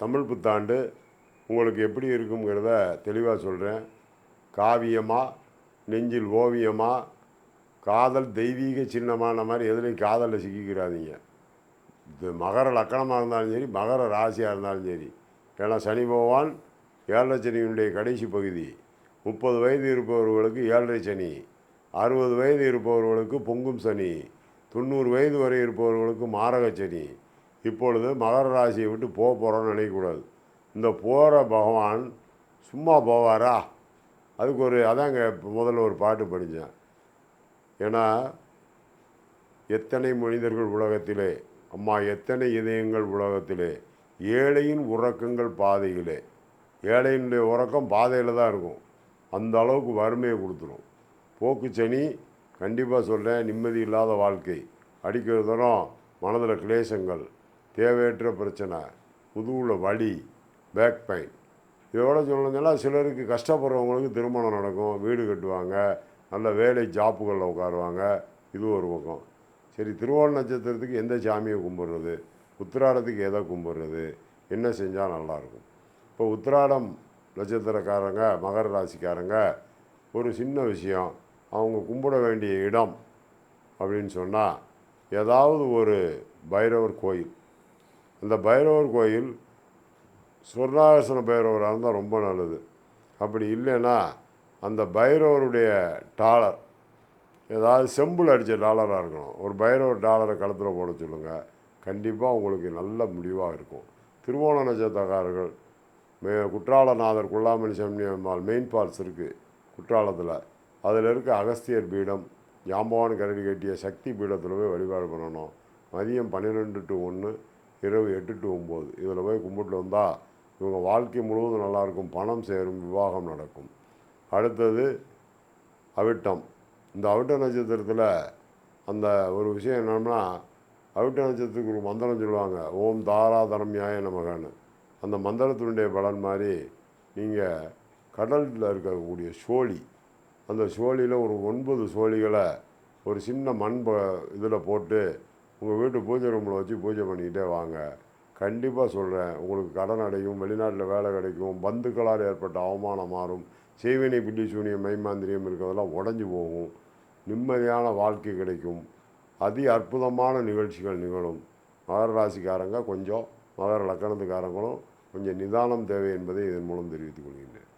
தமிழ் புத்தாண்டு உங்களுக்கு எப்படி இருக்குங்கிறத தெளிவாக சொல்கிறேன். காவியமா, நெஞ்சில் ஓவியமா, காதல் தெய்வீக சின்னமான மாதிரி எதுலையும் காதலில் சிக்கிக்கிறாதீங்க. இது மகர லக்கணமாக இருந்தாலும் சரி, மகர ராசியாக இருந்தாலும் சரி. ஏன்னா சனி பகவான் ஏழரை சனியினுடைய கடைசி பகுதி. 30 வயது இருப்பவர்களுக்கு ஏழரை சனி, 60 வயது இருப்பவர்களுக்கு பொங்கும் சனி, 90 வயது வரை இருப்பவர்களுக்கு மாரக சனி. இப்பொழுது மகர ராசியை விட்டு போகிறோன்னு நினைக்கக்கூடாது. இந்த போகிற பகவான் சும்மா போவாரா? அதுக்கு அதாங்க முதல்ல ஒரு பாட்டு படித்தேன். ஏன்னா எத்தனை மனிதர்கள் உலகத்திலே, அம்மா எத்தனை இதயங்கள் உலகத்திலே, ஏழையின் உறக்கங்கள் பாதையிலே. ஏழையினுடைய உறக்கம் பாதையில் தான் இருக்கும். அந்த அளவுக்கு வறுமையை கொடுத்துரும். போக்கு சனி கண்டிப்பாக சொல்கிறேன், நிம்மதி இல்லாத வாழ்க்கை, அடிக்கிற தரம் மனதில் கிளேசங்கள், தேவையற்ற பிரச்சனை, முதுகில் வலி, பேக் பெயின். இதோட சொல்லணும்னா சிலருக்கு கஷ்டப்படுறவங்களுக்கு திருமணம் நடக்கும், வீடு கட்டுவாங்க, நல்ல வேலை ஜாப்புகளில் உட்காருவாங்க. இது ஒரு பக்கம். சரி, திருவோண நட்சத்திரத்துக்கு எந்த சாமியை கும்பிட்றது, உத்திராடத்துக்கு எதை கும்பிட்றது, என்ன செஞ்சால் நல்லாயிருக்கும்? இப்போ உத்திராடம் நட்சத்திரக்காரங்க, மகர ராசிக்காரங்க, ஒரு சின்ன விஷயம், அவங்க கும்பிட வேண்டிய இடம் அப்படின்னு சொன்னால், ஏதாவது ஒரு பைரவர் கோயில். அந்த பைரவர் கோயில் சொர்ணாகர்ஷண பைரவராக இருந்தால் ரொம்ப நல்லது. அப்படி இல்லைன்னா அந்த பைரவருடைய டாலர் ஏதாவது செம்பிள் அடித்த டாலராக இருக்கணும். ஒரு பைரவர் டாலரை கழுத்தில் போட சொல்லுங்கள். கண்டிப்பாக உங்களுக்கு நல்ல முடிவாக இருக்கும். திருவோண நட்சத்திரக்காரர்கள் குற்றாலநாதர் குல்லாமணி சமயம்மாள் மெயின் ஃபால்ஸ் இருக்குது குற்றாலத்தில். அதில் இருக்க அகஸ்தியர் பீடம், ஜாம்பவான் கரடி கட்டிய சக்தி பீடத்தில் போய் வழிபாடு பண்ணணும். மதியம் 12 to 1, இரவு 8 to 9 இதில் போய் கும்பிட்டு வந்தால் இவங்க வாழ்க்கை முழுவதும் நல்லாயிருக்கும். பணம் சேரும், விவாகம் நடக்கும். அடுத்தது அவிட்டம். இந்த அவிட்ட நட்சத்திரத்தில் அந்த ஒரு விஷயம் என்னன்னா, அவிட்ட நட்சத்திரத்துக்கு ஒரு மந்திரம் சொல்லுவாங்க, ஓம் தாராதரம்யாய நமகன்னு. அந்த மந்திரத்தினுடைய பலன் மாதிரி நீங்கள் கடலில் இருக்கக்கூடிய சோழி, அந்த சோழியில் ஒரு 9 சோழிகளை ஒரு சின்ன மண் இதில் போட்டு உங்கள் வீட்டு பூஜை ரூமில் வச்சு பூஜை பண்ணிக்கிட்டே வாங்க. கண்டிப்பாக சொல்கிறேன், உங்களுக்கு கடன் அடையும், வெளிநாட்டில் வேலை கிடைக்கும், பந்துக்களால் ஏற்பட்ட அவமானம் மாறும், செய்வினை பில்லி சூனியம் மைமாந்திரியம் இருக்கிறதெல்லாம் உடஞ்சி போகும், நிம்மதியான வாழ்க்கை கிடைக்கும், அதி அற்புதமான நிகழ்ச்சிகள் நிகழும். மகர ராசிக்காரங்க கொஞ்சம், மகர லக்கணத்துக்காரங்களும் கொஞ்சம் நிதானம் தேவை என்பதை இதன் மூலம் தெரிவித்துக் கொள்கின்றேன்.